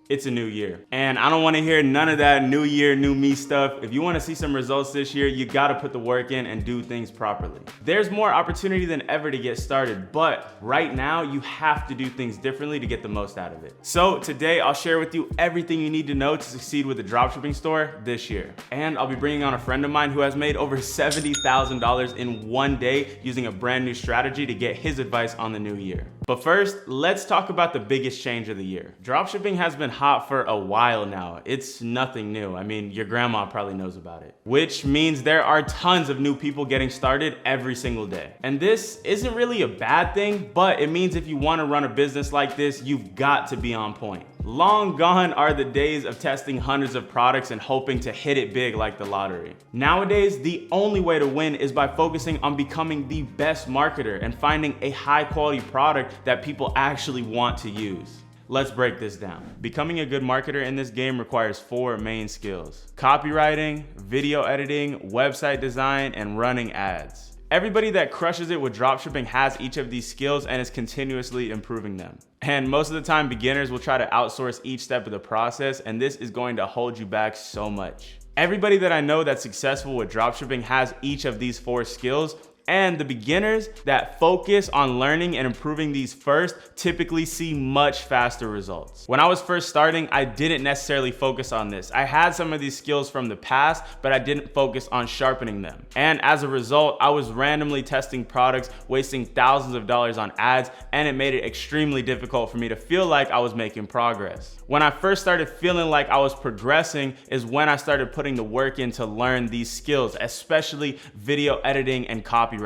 It's a new year. And I don't wanna hear none of that new year, new me stuff. If you wanna see some results this year, you gotta put the work in and do things properly. There's more opportunity than ever to get started, but right now you have to do things differently to get the most out of it. So today I'll share with you everything you need to know to succeed with a dropshipping store this year. And I'll be bringing on a friend of mine who has made over $70,000 in one day using a brand new strategy to get his advice on the new year. But first, let's talk about the biggest change of the year. Dropshipping has been hot for a while now. It's nothing new. I mean, your grandma probably knows about it. Which means there are tons of new people getting started every single day. And this isn't really a bad thing, but it means if you want to run a business like this, you've got to be on point. Long gone are the days of testing hundreds of products and hoping to hit it big like the lottery. Nowadays, the only way to win is by focusing on becoming the best marketer and finding a high quality product that people actually want to use. Let's break this down. Becoming a good marketer in this game requires 4 main skills: copywriting, video editing, website design, and running ads. Everybody that crushes it with dropshipping has each of these skills and is continuously improving them. And most of the time, beginners will try to outsource each step of the process, and this is going to hold you back so much. Everybody that I know that's successful with dropshipping has each of these 4 skills, and the beginners that focus on learning and improving these first typically see much faster results. When I was first starting, I didn't necessarily focus on this. I had some of these skills from the past, but I didn't focus on sharpening them. And as a result, I was randomly testing products, wasting thousands of dollars on ads, and it made it extremely difficult for me to feel like I was making progress. When I first started feeling like I was progressing is when I started putting the work in to learn these skills, especially video editing and copywriting.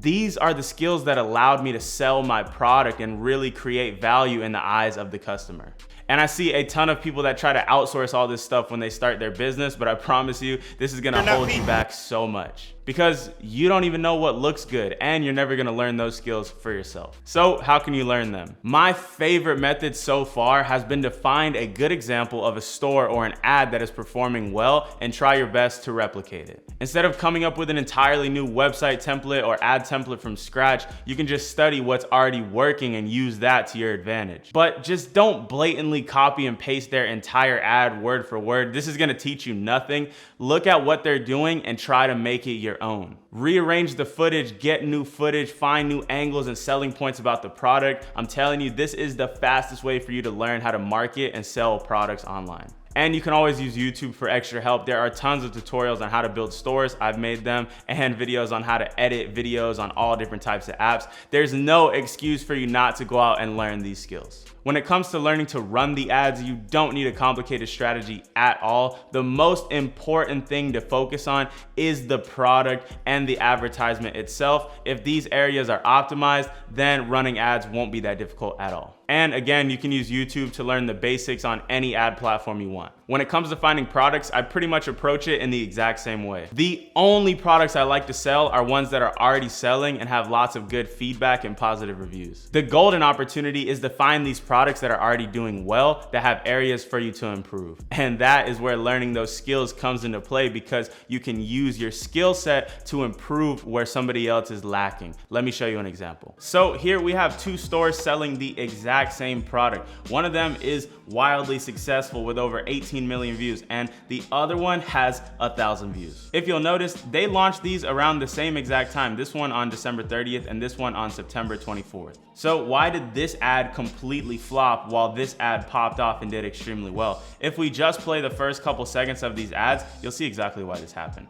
These are the skills that allowed me to sell my product and really create value in the eyes of the customer. And I see a ton of people that try to outsource all this stuff when they start their business, but I promise you, this is gonna hold you back so much because you don't even know what looks good and you're never gonna learn those skills for yourself. So how can you learn them? My favorite method so far has been to find a good example of a store or an ad that is performing well and try your best to replicate it. Instead of coming up with an entirely new website template or ad template from scratch, you can just study what's already working and use that to your advantage. But just don't blatantly copy and paste their entire ad word for word. This is gonna teach you nothing. Look at what they're doing and try to make it your own. Rearrange the footage, get new footage, find new angles and selling points about the product. I'm telling you, this is the fastest way for you to learn how to market and sell products online. And you can always use YouTube for extra help. There are tons of tutorials on how to build stores. I've made them, and videos on how to edit videos on all different types of apps. There's no excuse for you not to go out and learn these skills. When it comes to learning to run the ads, you don't need a complicated strategy at all. The most important thing to focus on is the product and the advertisement itself. If these areas are optimized, then running ads won't be that difficult at all. And again, you can use YouTube to learn the basics on any ad platform you want. When it comes to finding products, I pretty much approach it in the exact same way. The only products I like to sell are ones that are already selling and have lots of good feedback and positive reviews. The golden opportunity is to find these products that are already doing well, that have areas for you to improve. And that is where learning those skills comes into play because you can use your skill set to improve where somebody else is lacking. Let me show you an example. So here we have 2 stores selling the exact same product. One of them is wildly successful with over 18 million views and the other one has 1,000 views. If you'll notice, they launched these around the same exact time. This one on December 30th and this one on September 24th. So why did this ad completely flop while this ad popped off and did extremely well? If we just play the first couple seconds of these ads, you'll see exactly why this happened.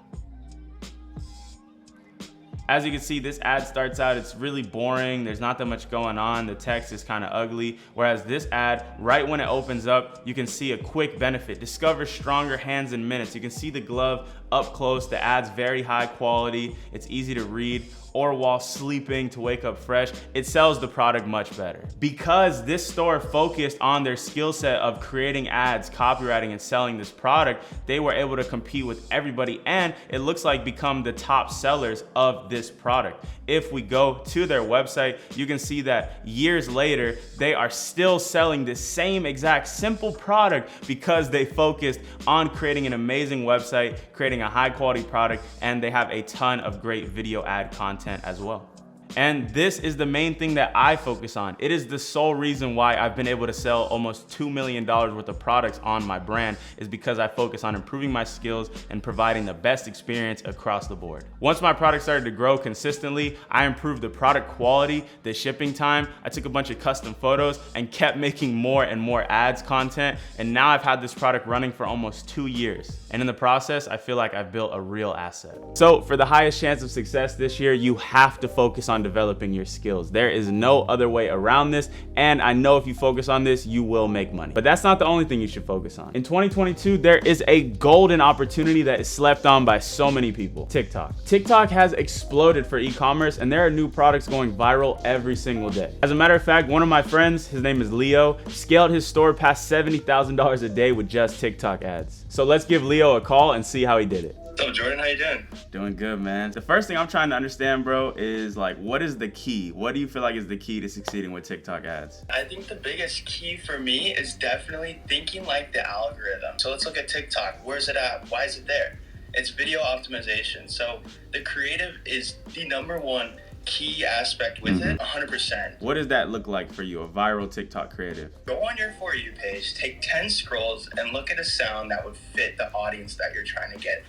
As you can see, this ad starts out, it's really boring. There's not that much going on. The text is kind of ugly. Whereas this ad, right when it opens up, you can see a quick benefit. Discover stronger hands in minutes. You can see the glove up close. The ad's very high quality. It's easy to read. Or while sleeping to wake up fresh, it sells the product much better. Because this store focused on their skill set of creating ads, copywriting, and selling this product, they were able to compete with everybody and it looks like become the top sellers of this product. If we go to their website, you can see that years later, they are still selling the same exact simple product because they focused on creating an amazing website, creating a high quality product, and they have a ton of great video ad content as well. And this is the main thing that I focus on. It is the sole reason why I've been able to sell almost $2 million worth of products on my brand, is because I focus on improving my skills and providing the best experience across the board. Once my product started to grow consistently, I improved the product quality, the shipping time. I took a bunch of custom photos and kept making more and more ads content. And now I've had this product running for almost 2 years. And in the process, I feel like I've built a real asset. So for the highest chance of success this year, you have to focus on developing your skills. There is no other way around this, and I know if you focus on this, you will make money. But that's not the only thing you should focus on. In 2022, there is a golden opportunity that is slept on by so many people: TikTok. TikTok has exploded for e-commerce, and there are new products going viral every single day. As a matter of fact, one of my friends, his name is Leo, scaled his store past $70,000 a day with just TikTok ads. So let's give Leo a call and see how he did it. What's up, Jordan? How you doing? Doing good, man. The first thing I'm trying to understand, bro, is like, what is the key? What do you feel like is the key to succeeding with TikTok ads? I think the biggest key for me is definitely thinking like the algorithm. So let's look at TikTok. Where's it at? Why is it there? It's video optimization. So the creative is the number one key aspect with it, 100%. What does that look like for you, a viral TikTok creative? Go on your For You page, take 10 scrolls, and look at a sound that would fit the audience that you're trying to get.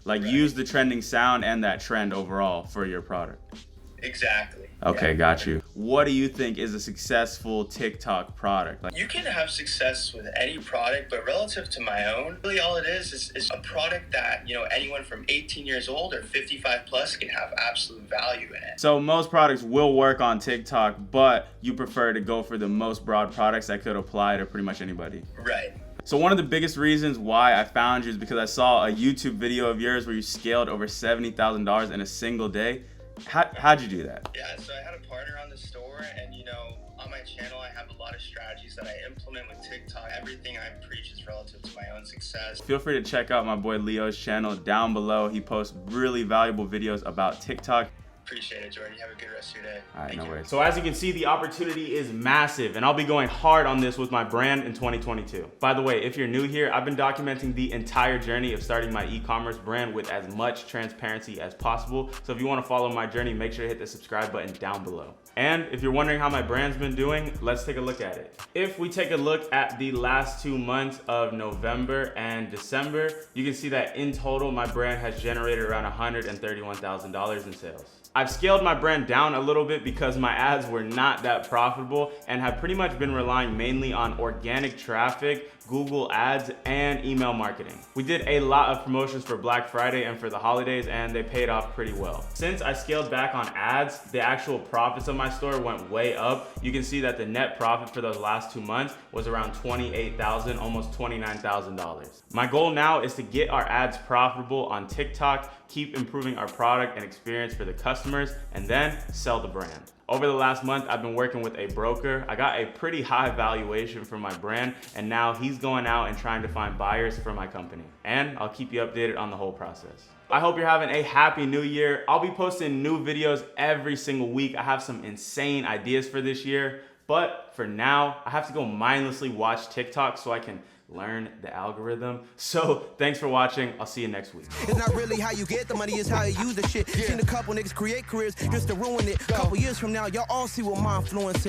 Like, right. Use the trending sound and that trend overall for your product. Exactly. Okay, yeah. Got you. What do you think is a successful TikTok product? You can have success with any product, but relative to my own, really all it is a product that, you know, anyone from 18 years old or 55 plus can have absolute value in it. So most products will work on TikTok, but you prefer to go for the most broad products that could apply to pretty much anybody. Right. So one of the biggest reasons why I found you is because I saw a YouTube video of yours where you scaled over $70,000 in a single day. How'd you do that? Yeah, so I had a partner on the store, and you know, on my channel I have a lot of strategies that I implement with TikTok. Everything I preach is relative to my own success. Feel free to check out my boy Leo's channel down below. He posts really valuable videos about TikTok. Appreciate it, Jordan. You have a good rest of your day. All right, no worries. So as you can see, the opportunity is massive, and I'll be going hard on this with my brand in 2022. By the way, if you're new here, I've been documenting the entire journey of starting my e-commerce brand with as much transparency as possible. So if you want to follow my journey, make sure to hit the subscribe button down below. And if you're wondering how my brand's been doing, let's take a look at it. If we take a look at the last 2 months of November and December, you can see that in total, my brand has generated around $131,000 in sales. I've scaled my brand down a little bit because my ads were not that profitable and have pretty much been relying mainly on organic traffic, Google ads, and email marketing. We did a lot of promotions for Black Friday and for the holidays, and they paid off pretty well. Since I scaled back on ads, the actual profits of my store went way up. You can see that the net profit for those last 2 months was around $28,000, almost $29,000. My goal now is to get our ads profitable on TikTok, keep improving our product and experience for the customers, and then sell the brand. Over the last month, I've been working with a broker. I got a pretty high valuation for my brand, and now he's going out and trying to find buyers for my company. And I'll keep you updated on the whole process. I hope you're having a happy new year. I'll be posting new videos every single week. I have some insane ideas for this year, but for now, I have to go mindlessly watch TikTok so I can learn the algorithm. So thanks for watching. I'll see you next week. It's not really how you get the money, it's how you use the shit. Seen a couple niggas create careers just to ruin it. Couple years from now, y'all all see what my influence is.